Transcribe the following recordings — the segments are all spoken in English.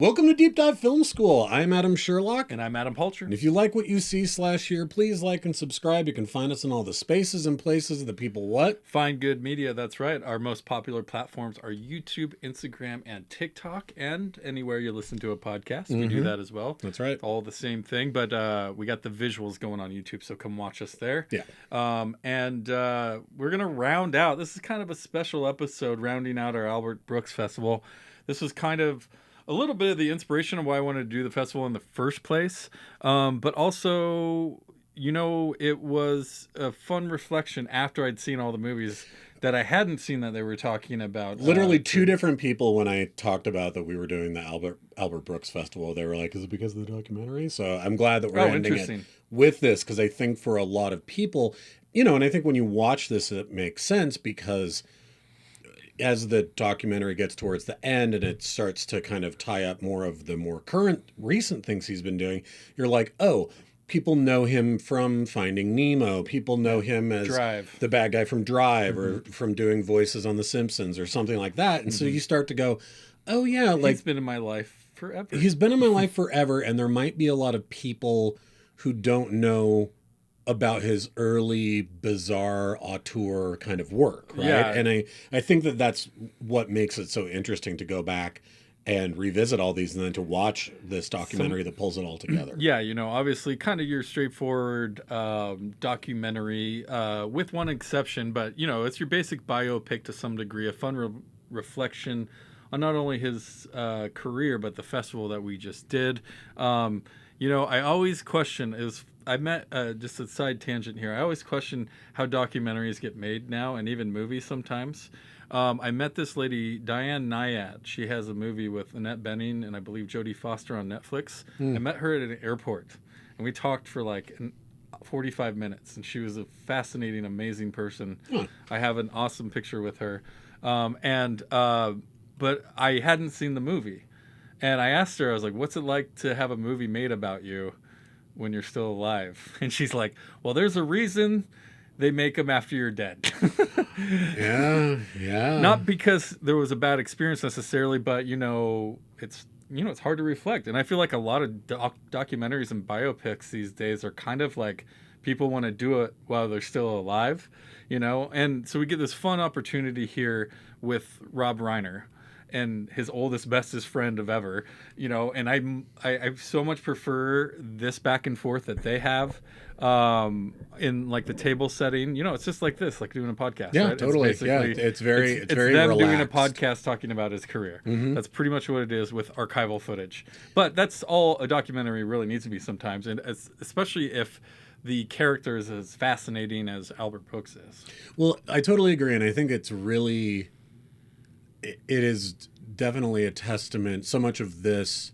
Welcome to Deep Dive Film School. I'm Adam Sherlock. And I'm Adam Pulcher. And if you like what you see/hear, please like and subscribe. You can find us in all the spaces and places that people what? Find good media, that's right. Our most popular platforms are YouTube, Instagram, and TikTok, and anywhere you listen to a podcast. We do that as well. That's right. All the same thing, but we got the visuals going on YouTube, so come watch us there. Yeah. We're going to round out. This is kind of a special episode, rounding out our Albert Brooks Festival. This was kind of a little bit of the inspiration of why I wanted to do the festival in the first place. But also, it was a fun reflection after I'd seen all the movies that I hadn't seen that they were talking about. Literally two different people, when I talked about that we were doing the Albert Brooks Festival, they were like, is it because of the documentary? So I'm glad that we're ending it with this, because I think for a lot of people, and I think when you watch this, it makes sense because as the documentary gets towards the end and it starts to kind of tie up more of the more recent things he's been doing, you're like, oh, people know him from Finding Nemo. People know him as Drive. The bad guy from Drive, or from doing voices on The Simpsons or something like that. And so you start to go, oh yeah, like he's been in my life forever. He's been in my life forever. And there might be a lot of people who don't know about his early bizarre auteur kind of work, right? Yeah. And I think that that's what makes it so interesting to go back and revisit all these and then to watch this documentary that pulls it all together. Yeah, obviously kind of your straightforward documentary with one exception, but, it's your basic biopic to some degree, a fun reflection on not only his career, but the festival that we just did. I always question just a side tangent here. I always question how documentaries get made now, and even movies sometimes. I met this lady, Diane Nyad. She has a movie with Annette Bening and I believe Jodie Foster on Netflix. I met her at an airport, and we talked for like 45 minutes, and she was a fascinating, amazing person. I have an awesome picture with her. But I hadn't seen the movie. And I asked her, I was like, what's it like to have a movie made about you when you're still alive? And she's like, well, there's a reason they make them after you're dead. Yeah. Not because there was a bad experience necessarily, but it's hard to reflect. And I feel like a lot of documentaries and biopics these days are kind of like people want to do it while they're still alive, And so we get this fun opportunity here with Rob Reiner and his oldest, bestest friend of ever, and I so much prefer this back and forth that they have in like the table setting. It's just like this, like doing a podcast. Yeah, right? totally. It's very them relaxed. doing a podcast talking about his career. That's pretty much what it is with archival footage. But that's all a documentary really needs to be sometimes, and especially if the character is as fascinating as Albert Brooks is. Well, I totally agree, and I think it's really... It is definitely a testament. So much of this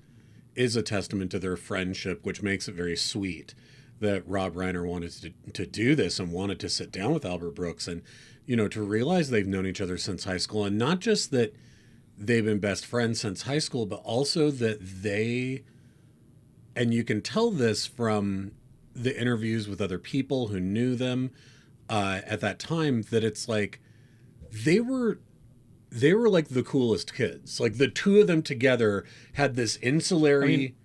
is a testament to their friendship, which makes it very sweet that Rob Reiner wanted to do this and wanted to sit down with Albert Brooks and, to realize they've known each other since high school. And not just that they've been best friends since high school, but also that and you can tell this from the interviews with other people who knew them at that time, that it's like they were like the coolest kids. Like the two of them together had this insularity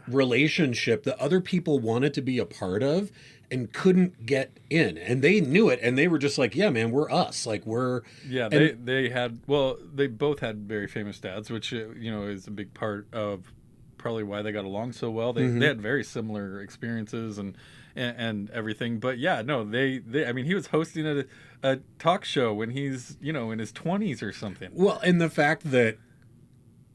relationship that other people wanted to be a part of and couldn't get in. And they knew it, and they were just like, yeah, man, we're us. Like we're... Yeah, they both had very famous dads, which, is a big part of probably why they got along so well. They had very similar experiences and everything. But yeah, no, he was hosting a talk show when he's, in his 20s or something. Well, and the fact that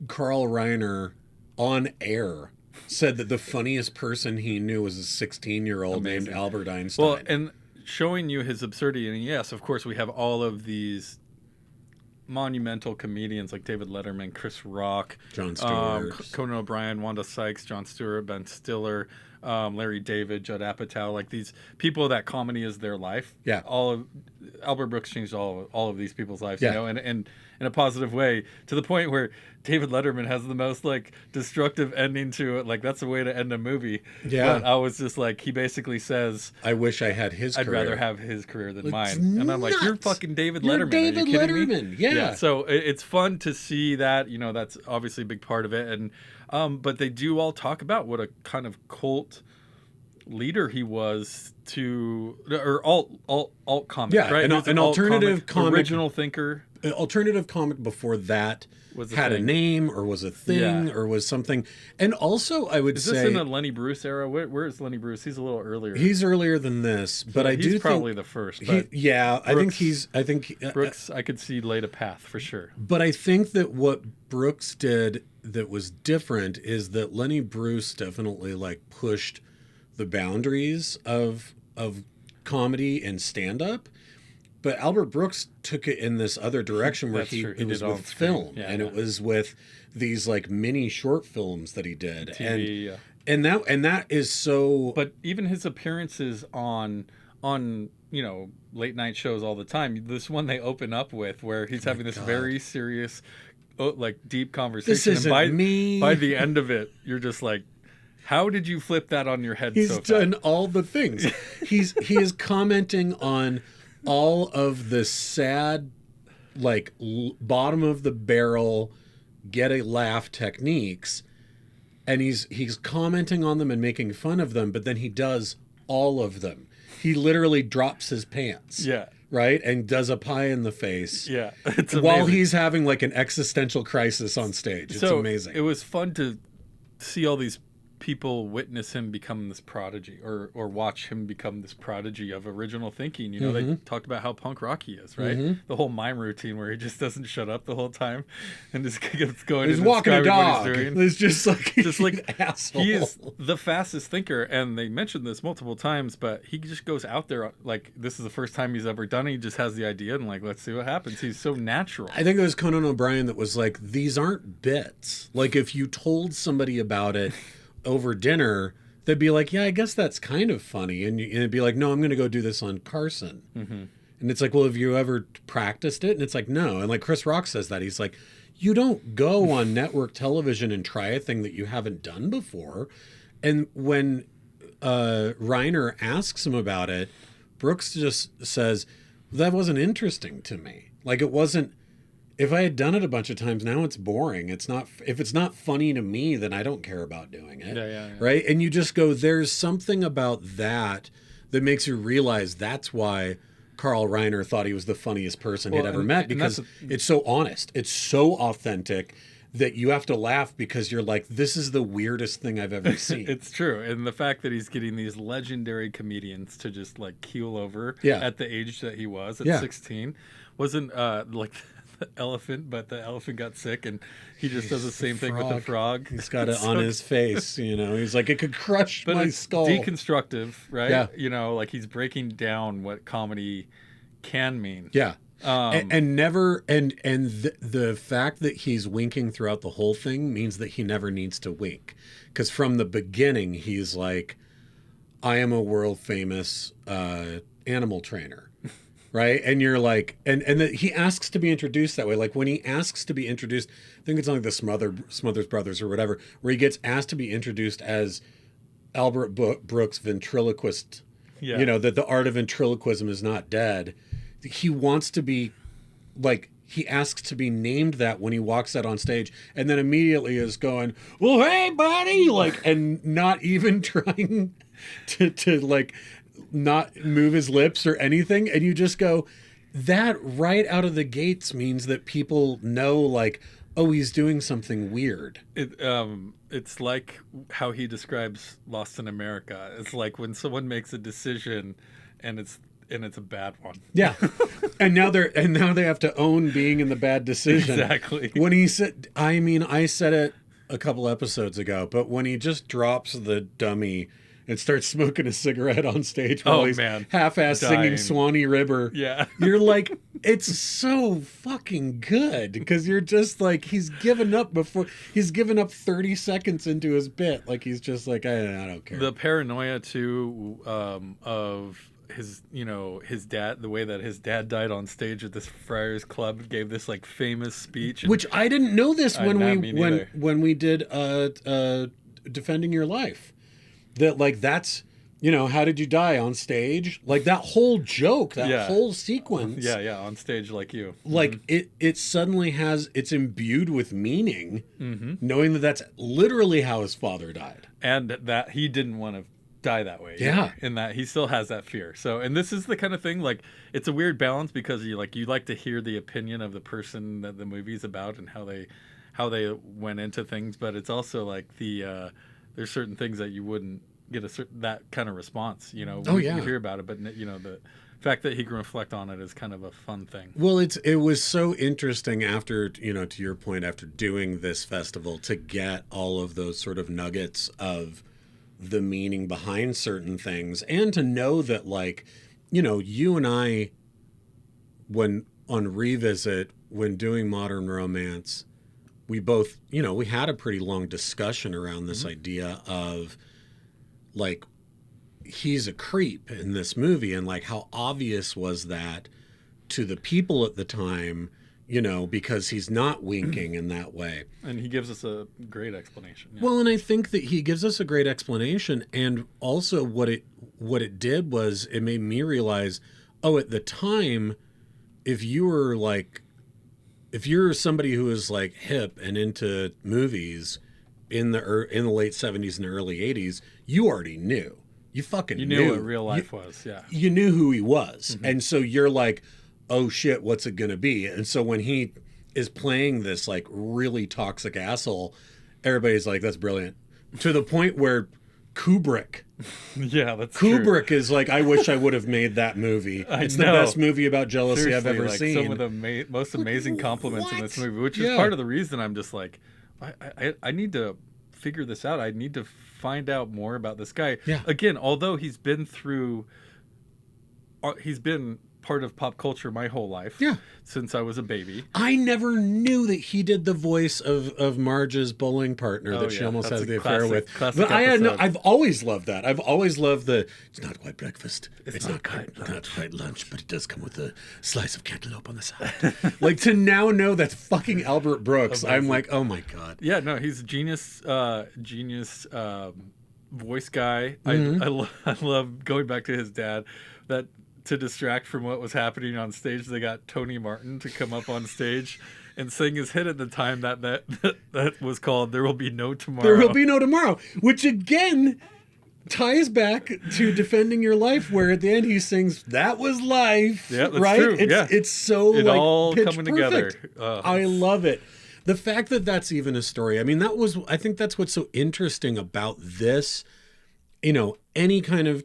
Carl Reiner on air said that the funniest person he knew was a 16-year-old named Albert Einstein. Well, and showing you his absurdity. And yes, of course, we have all of these monumental comedians like David Letterman, Chris Rock, Jon Stewart, Conan O'Brien, Wanda Sykes, Jon Stewart, Ben Stiller, Larry David, Judd Apatow, like these people that comedy is their life. Yeah. All of Albert Brooks changed all of these people's lives, Yeah. and in a positive way, to the point where David Letterman has the most like destructive ending to it. Like that's a way to end a movie. Yeah. But I was just like, he basically says, I wish I had his I'd career. rather have his career than It's mine. And I'm like, you're nuts. fucking David You're Letterman. David Are you kidding Letterman. me? Yeah. So it's fun to see that, that's obviously a big part of it. And But they do all talk about what a kind of cult leader he was to, or alt comic, Yeah, right? an alternative comic, original thinker. An alternative comic before that had a name or was a thing or was something. And also, I would say, is this in the Lenny Bruce era? Where is Lenny Bruce? He's a little earlier. He's earlier than this, but I do think probably the first. But I think Brooks. I could see laid a path for sure. But I think that what Brooks did that was different is that Lenny Bruce definitely like pushed the boundaries of comedy and stand-up, but Albert Brooks took it in this other direction where it was with film, and it was with these like mini short films that he did, TV, and that is so. But even his appearances on late night shows all the time. This one they open up with where he's having this very serious, like deep conversation. This isn't me. By the end of it, you're just like, how did you flip that on your head? He's done all the things. He is commenting on all of the sad, like bottom of the barrel, get a laugh techniques, and he's commenting on them and making fun of them. But then he does all of them. He literally drops his pants. Yeah. Right? And does a pie in the face. Yeah. While he's having like an existential crisis on stage. It's amazing. It was fun to see all these people witness him become this prodigy or watch him become this prodigy of original thinking. They talked about how punk rock he is, right? The whole mime routine where he just doesn't shut up the whole time and just keeps going. He's walking a dog. It's just like an asshole. He is the fastest thinker, and they mentioned this multiple times, but he just goes out there like this is the first time he's ever done it. He just has the idea and like, let's see what happens. He's so natural. I think it was Conan O'Brien that was like, these aren't bits. Like if you told somebody about it over dinner, they'd be like, yeah, I guess that's kind of funny. And it'd be like, no, I'm going to go do this on Carson. And it's like, well, have you ever practiced it? And it's like, no. And like Chris Rock says that. He's like, you don't go on network television and try a thing that you haven't done before. And when Reiner asks him about it, Brooks just says, that wasn't interesting to me. Like it wasn't. If I had done it a bunch of times, now it's boring. It's not. If it's not funny to me, then I don't care about doing it. Yeah. Right? And you just go, there's something about that makes you realize that's why Carl Reiner thought he was the funniest person he'd ever met, because it's so honest. It's so authentic that you have to laugh because you're like, this is the weirdest thing I've ever seen. It's true. And the fact that he's getting these legendary comedians to just like keel over at the age that he was at 16 wasn't like the elephant, but the elephant got sick and he just does the same thing with the frog. He's got it on his face, he's like, it could crush my skull. Deconstructive, right? Yeah. Like he's breaking down what comedy can mean. Yeah. And never, the fact that he's winking throughout the whole thing means that he never needs to wink. Because from the beginning, he's like, I am a world famous animal trainer. Right. And you're like, and he asks to be introduced that way. Like when he asks to be introduced, I think it's on like the Smothers Brothers or whatever, where he gets asked to be introduced as Albert Brooks ventriloquist, that the art of ventriloquism is not dead. He wants to be like, he asks to be named that when he walks out on stage, and then immediately is going, well, hey buddy, like, and not even trying to like, not move his lips or anything. And you just go, that right out of the gates means that people know, like, oh, he's doing something weird. It's like how he describes Lost in America. It's like when someone makes a decision and it's a bad one. Yeah. and now they have to own being in the bad decision. Exactly. When he said, I said it a couple episodes ago, but when he just drops the dummy and starts smoking a cigarette on stage while he's half-ass singing Swanee River. Yeah. You're like, it's so fucking good, because you're just like, he's given up 30 seconds into his bit. Like, he's just like, I don't care. The paranoia, too, of his dad, the way that his dad died on stage at this Friars Club, gave this like famous speech. Which I didn't know this when we did Defending Your Life. That like that's you know, how did you die on stage? Like that whole joke, that whole sequence. Yeah, on stage like you. Like it suddenly it's imbued with meaning, knowing that that's literally how his father died. And that he didn't want to die that way. Yeah. And that he still has that fear. So, and this is the kind of thing, like, it's a weird balance because you like to hear the opinion of the person that the movie's about and how they went into things, but it's also like there's certain things that you wouldn't get that kind of response, you know. You hear about it, but you know, the fact that he can reflect on it is kind of a fun thing. Well, it was so interesting after, you know, to your point, after doing this festival, to get all of those sort of nuggets of the meaning behind certain things, and to know that, like, you know, you and I, when on Revisit, when doing Modern Romance, we both, you know, we had a pretty long discussion around this idea of, like, he's a creep in this movie, and like how obvious was that to the people at the time, you know, because he's not winking in that way. And he gives us a great explanation. Yeah. Well, and I think that he gives us a great explanation, and also what it did was it made me realize, oh, at the time, if you're somebody who is like hip and into movies in the late 70s and early 80s, you already knew. You fucking knew. You knew what real life was, yeah. You knew who he was. And so you're like, oh shit, what's it gonna be? And so when he is playing this like really toxic asshole, everybody's like, that's brilliant. To the point where Kubrick Kubrick is like, I wish I would have made that movie. It's the best movie about jealousy Seriously, I've ever seen. Some of the most amazing compliments in this movie, which is part of the reason I'm just like, I need to figure this out. I need to find out more about this guy. Yeah. Again, although he's been part of pop culture my whole life. Yeah. Since I was a baby. I never knew that he did the voice of Marge's bowling partner that she almost has the affair with. But I've always loved that. I've always loved it's not quite breakfast. It's not quite lunch, but it does come with a slice of cantaloupe on the side. Like, to now know that's fucking Albert Brooks, amazing. I'm like, oh my God. Yeah, no, he's a genius voice guy. I love going back to his dad, that to distract from what was happening on stage, they got Tony Martin to come up on stage and sing his hit at the time that was called "There Will Be No Tomorrow." There will be no tomorrow, which again ties back to Defending Your Life, where at the end he sings "That Was Life." Yeah, that's right. True. It's so it like all pitch coming perfect. Together. I love it. The fact that that's even a story. I mean, I think that's what's so interesting about this. You know, any kind of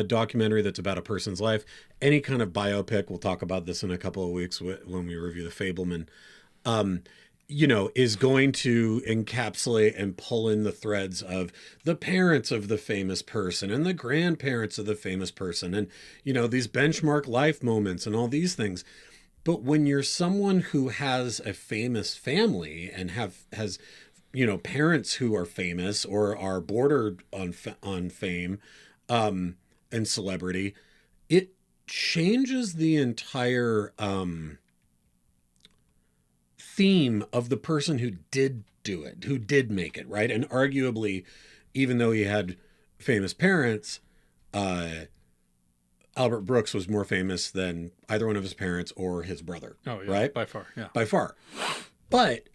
documentary that's about a person's life, any kind of biopic, we'll talk about this in a couple of weeks when we review The Fabelman, you know, is going to encapsulate and pull in the threads of the parents of the famous person and the grandparents of the famous person and, you know, these benchmark life moments and all these things. But when you're someone who has a famous family and has you know, parents who are famous or are bordered on fame and celebrity, it changes the entire theme of the person who did do it, who did make it, right? And arguably, even though he had famous parents, Albert Brooks was more famous than either one of his parents or his brother. Oh, yeah, right? By far, yeah. By far. But...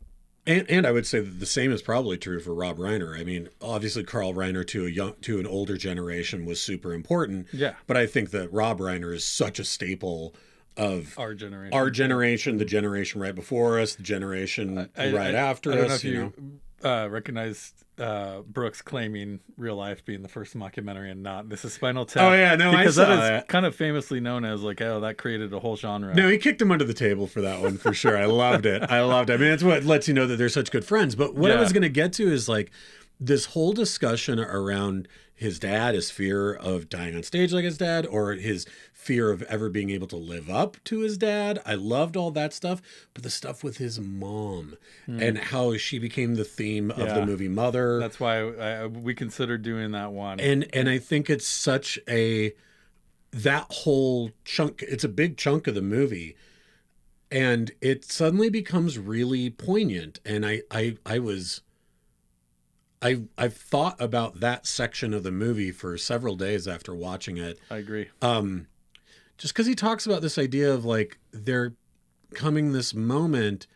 And I would say that the same is probably true for Rob Reiner. I mean, obviously Carl Reiner to an older generation was super important. Yeah. But I think that Rob Reiner is such a staple of our generation. Our generation, the generation right before us, the generation right after us. I don't know if you recognized Brooks claiming Real Life being the first mockumentary and not This Is Spinal Tap. Oh yeah, no, because I saw that is kind of famously known as like, oh, that created a whole genre. No, he kicked him under the table for that one for sure. I loved it. I mean, it's what lets you know that they're such good friends. But what I was going to get to is like this whole discussion around his dad, his fear of dying on stage like his dad, or his fear of ever being able to live up to his dad. I loved all that stuff, but the stuff with his mom and how she became the theme of the movie Mother. That's why we considered doing that one. And I think it's such that whole chunk, it's a big chunk of the movie. And it suddenly becomes really poignant. And I've thought about that section of the movie for several days after watching it. I agree. Just because he talks about this idea of like there coming this moment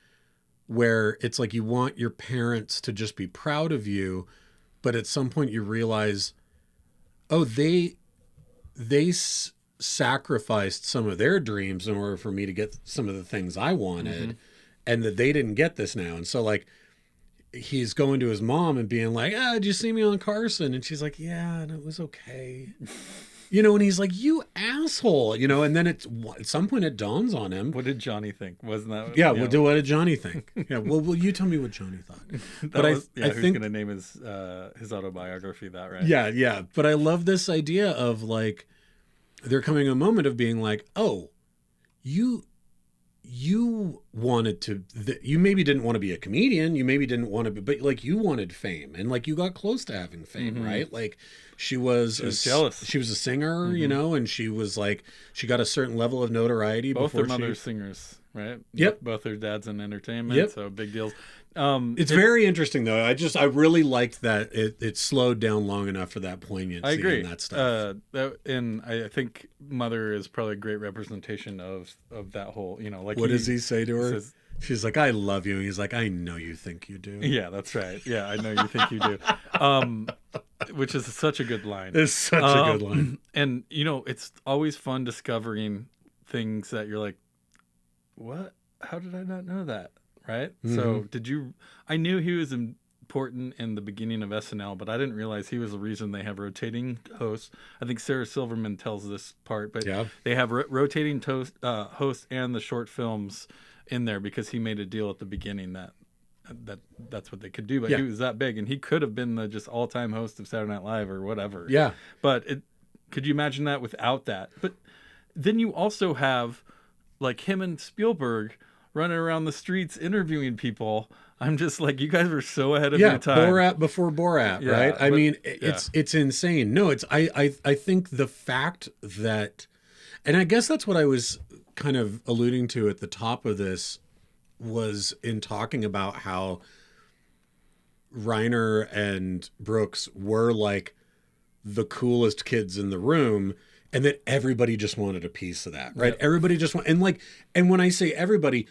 where it's like you want your parents to just be proud of you, but at some point you realize, oh, they sacrificed some of their dreams in order for me to get some of the things I wanted, and that they didn't get this now. And so like he's going to his mom and being like, did you see me on Carson? And she's like, yeah, and it was okay. And he's like, you asshole, and then at some point it dawns on him. What did Johnny think? Wasn't that? Yeah. What did Johnny think? Yeah. Well, you tell me what Johnny thought. But I who's think going to name his autobiography that, right? Yeah. Yeah. But I love this idea of like, there coming a moment of being like, oh, you wanted to, you maybe didn't want to be a comedian. You maybe didn't want to be, but like you wanted fame and like you got close to having fame, right? Like she was jealous. She was a singer, and she was like, she got a certain level of notoriety. Both their mothers singers, right? Yep. Both their dads in entertainment. Yep. So big deals. It's very interesting though. I really liked that it slowed down long enough for that poignancy. I agree. And that stuff. And I think Mother is probably a great representation of that whole, like what does he say to her? She's like, I love you. And he's like, I know you think you do. Yeah, that's right. Yeah, I know you think you do. Which is such a good line. It's such a good line. And, it's always fun discovering things that you're like, what? How did I not know that? Right? So I knew he was important in the beginning of SNL, but I didn't realize he was the reason they have rotating hosts. I think Sarah Silverman tells this part, but they have rotating hosts and the short films in there because he made a deal at the beginning that's what they could do. But he was that big, and he could have been the just all-time host of Saturday Night Live or whatever. Yeah. But could you imagine that without that? But then you also have like him and Spielberg running around the streets interviewing people. I'm just like, you guys were so ahead of your time. Borat before Borat, right? I mean, it's insane. No, I think the fact that, and I guess that's what I was kind of alluding to at the top of this, was in talking about how Reiner and Brooks were like the coolest kids in the room, and that everybody just wanted a piece of that, right? Yep. Everybody just want, and when I say everybody,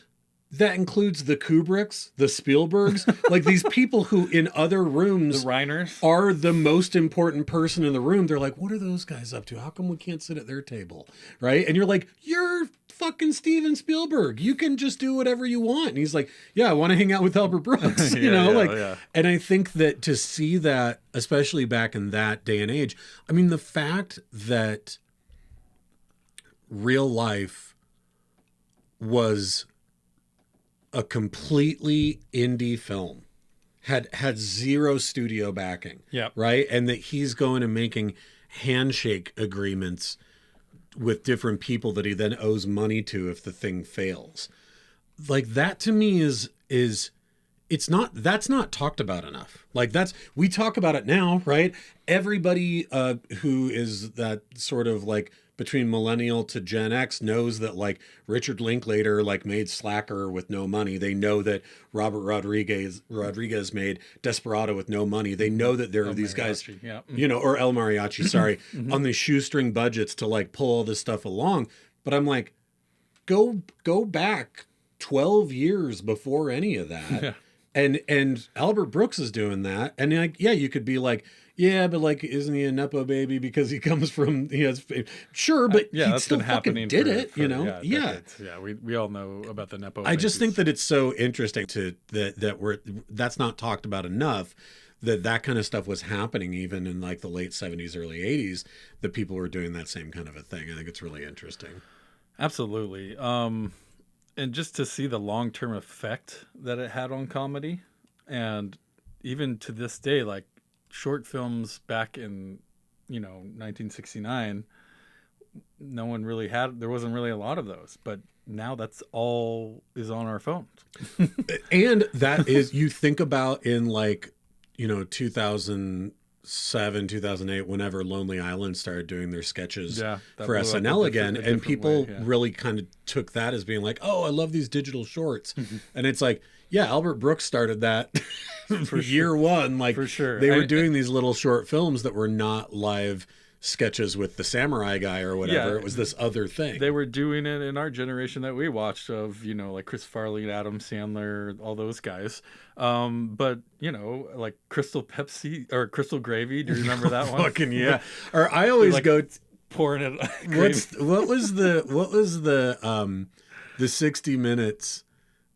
that includes the Kubricks, the Spielbergs, like these people who in other rooms, the Reiners, are the most important person in the room. They're like, what are those guys up to? How come we can't sit at their table? Right? And you're like, you're fucking Steven Spielberg. You can just do whatever you want. And he's like, yeah, I want to hang out with Albert Brooks. And I think that to see that, especially back in that day and age, I mean, the fact that Real Life was a completely indie film, had zero studio backing, right? And that he's going and making handshake agreements with different people that he then owes money to if the thing fails. Like that to me is that's not talked about enough. Like we talk about it now, right? Everybody who is that sort of like between millennial to Gen X knows that like Richard Linklater like made Slacker with no money. They know that Robert Rodriguez made Desperado with no money. They know that there are these guys, or El Mariachi, sorry, on these shoestring budgets to like pull all this stuff along. But I'm like, go back 12 years before any of that. Yeah. And Albert Brooks is doing that. And like, you could be like, yeah, but like, isn't he a Nepo baby because he comes from, sure, but he still fucking did it, Yeah, we all know about the Nepo babies. I just think that it's so interesting that's not talked about enough, that kind of stuff was happening even in like the late 70s, early 80s, that people were doing that same kind of a thing. I think it's really interesting. Absolutely. And just to see the long-term effect that it had on comedy, and even to this day, like short films back in 1969, there wasn't really a lot of those, but now that's all is on our phones. And that is, you think about in like 2007, 2008, whenever Lonely Island started doing their sketches for SNL again, and people really kind of took that as being like, oh, I love these digital shorts. And it's like, yeah, Albert Brooks started that year one. Like, for sure. They were doing these little short films that were not live sketches with the samurai guy or whatever. Yeah, it was this other thing. They were doing it in our generation that we watched of, like Chris Farley and Adam Sandler, all those guys. But, like Crystal Pepsi or Crystal Gravy. Do you remember that one? Fucking yeah. Or I always go pouring it. What was the 60 Minutes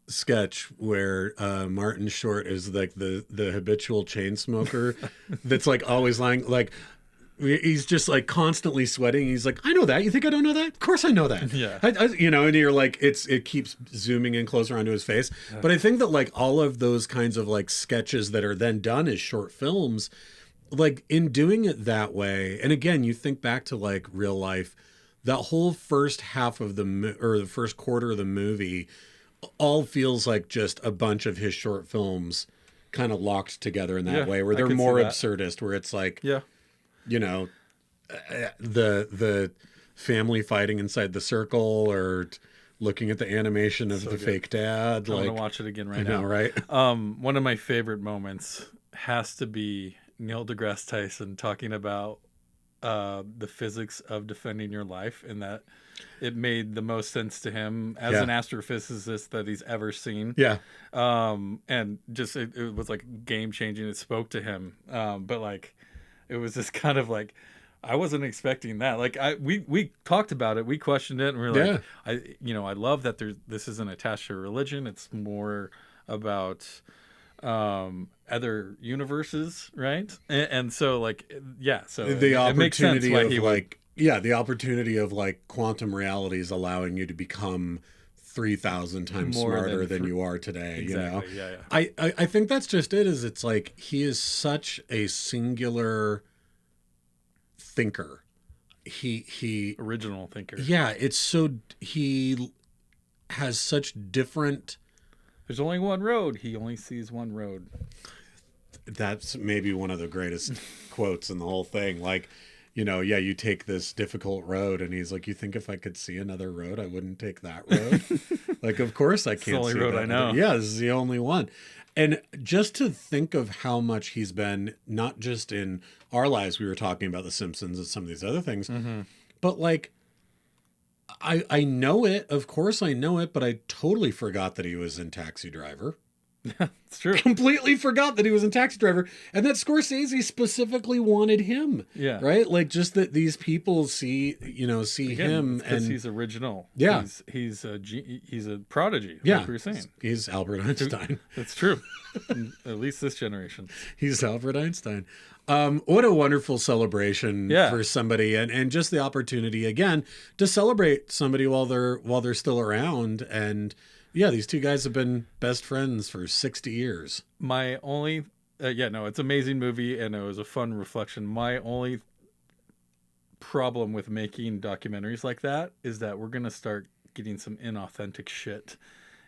sketch where Martin Short is like the habitual chain smoker that's like always lying, like he's just like constantly sweating. He's like, I know that. You think I don't know that? Of course I know that. Yeah. And you're like, it keeps zooming in closer onto his face. But I think that like all of those kinds of like sketches that are then done as short films, like in doing it that way. And again, you think back to like real life, that whole first half of the first quarter of the movie all feels like just a bunch of his short films kind of locked together in that way, where they're more absurdist, where it's like, the family fighting inside the circle, or looking at the animation of the fake dad. I want to watch it again now. Right? One of my favorite moments has to be Neil deGrasse Tyson talking about the physics of defending your life, and that it made the most sense to him as an astrophysicist that he's ever seen. Yeah. And just it was like game changing. It spoke to him. But like it was just kind of like, I wasn't expecting that. Like we talked about it, we questioned it, and we were like, I love that this isn't attached to religion. It's more about other universes, right? And so like, so the opportunity the opportunity of like quantum reality is allowing you to become 3,000 times smarter than you are today. Exactly. I think that's just it. Is it's like he is such a singular thinker. He original thinker. Yeah, it's so he has such different. There's only one road. He only sees one road. That's maybe one of the greatest quotes in the whole thing. Like, you take this difficult road, and he's like, you think if I could see another road, I wouldn't take that road? Like, of course I can't see that. It's the only road I know. Yeah, this is the only one. And just to think of how much he's been, not just in our lives, we were talking about The Simpsons and some of these other things, but like, I know it, of course I know it, but I totally forgot that he was in Taxi Driver. It's true. Completely forgot that he was in Taxi Driver, and that Scorsese specifically wanted him. Yeah. Right? Like, just that these people see him, because he's original. Yeah. He's a prodigy. Yeah. Like we were saying. He's Albert Einstein. That's true. At least this generation. He's Albert Einstein. What a wonderful celebration for somebody, and just the opportunity again to celebrate somebody while they're still around. And yeah, these two guys have been best friends for 60 years. My only, it's an amazing movie, and it was a fun reflection. My only problem with making documentaries like that is that we're going to start getting some inauthentic shit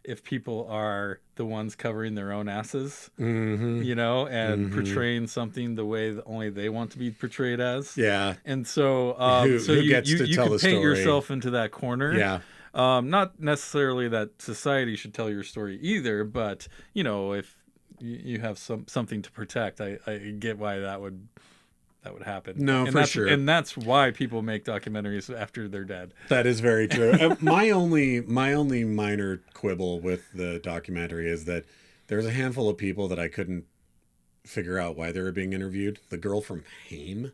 if people are the ones covering their own asses, and portraying something the way that only they want to be portrayed as. Yeah. And so, who gets to tell can the paint story? yourself into that corner. Yeah. Not necessarily that society should tell your story either, but if you have something to protect, I get why that would happen. No, and for sure. And that's why people make documentaries after they're dead. That is very true. My only minor quibble with the documentary is that there's a handful of people that I couldn't figure out why they were being interviewed. The girl from Haim.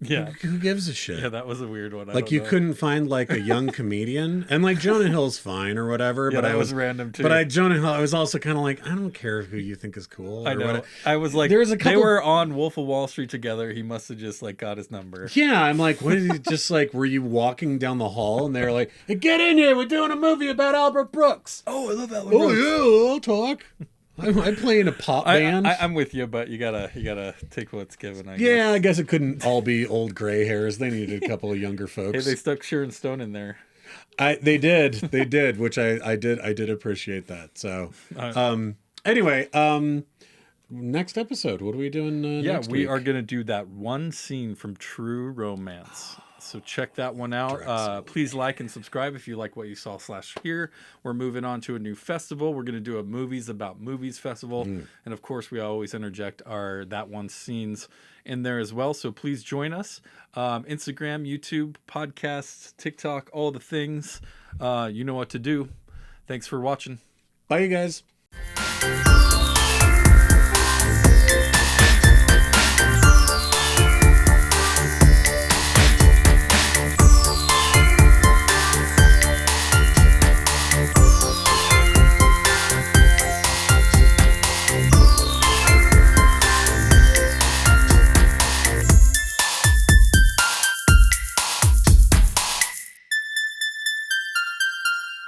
Yeah. Who gives a shit? Yeah, that was a weird one. Like, you couldn't find like a young comedian, and like Jonah Hill's fine or whatever. Yeah, but that was random too. But Jonah Hill, I was also kind of like, I don't care who you think is cool. I know. Whatever. I was like, they were on Wolf of Wall Street together. He must have just like got his number. Yeah, I'm like, what did he just like? Were you walking down the hall and they were like, hey, get in here, we're doing a movie about Albert Brooks. Oh, I love Albert Brooks. Oh yeah, I'll talk. I play in a pop band. I'm with you, but you gotta take what's given. I guess it couldn't all be old gray hairs. They needed a couple of younger folks. Hey, they stuck Sharon Stone in there. They did, which I did appreciate that. So, anyway, next episode, what are we doing? Next we week? are gonna do that one scene from True Romance. So check that one out. Please like and subscribe if you like what you saw / hear. We're moving on to a new festival. We're going to do a Movies About Movies festival. And of course, we always interject our That One scenes in there as well. So please join us. Instagram, YouTube, podcasts, TikTok, all the things. You know what to do. Thanks for watching. Bye, you guys.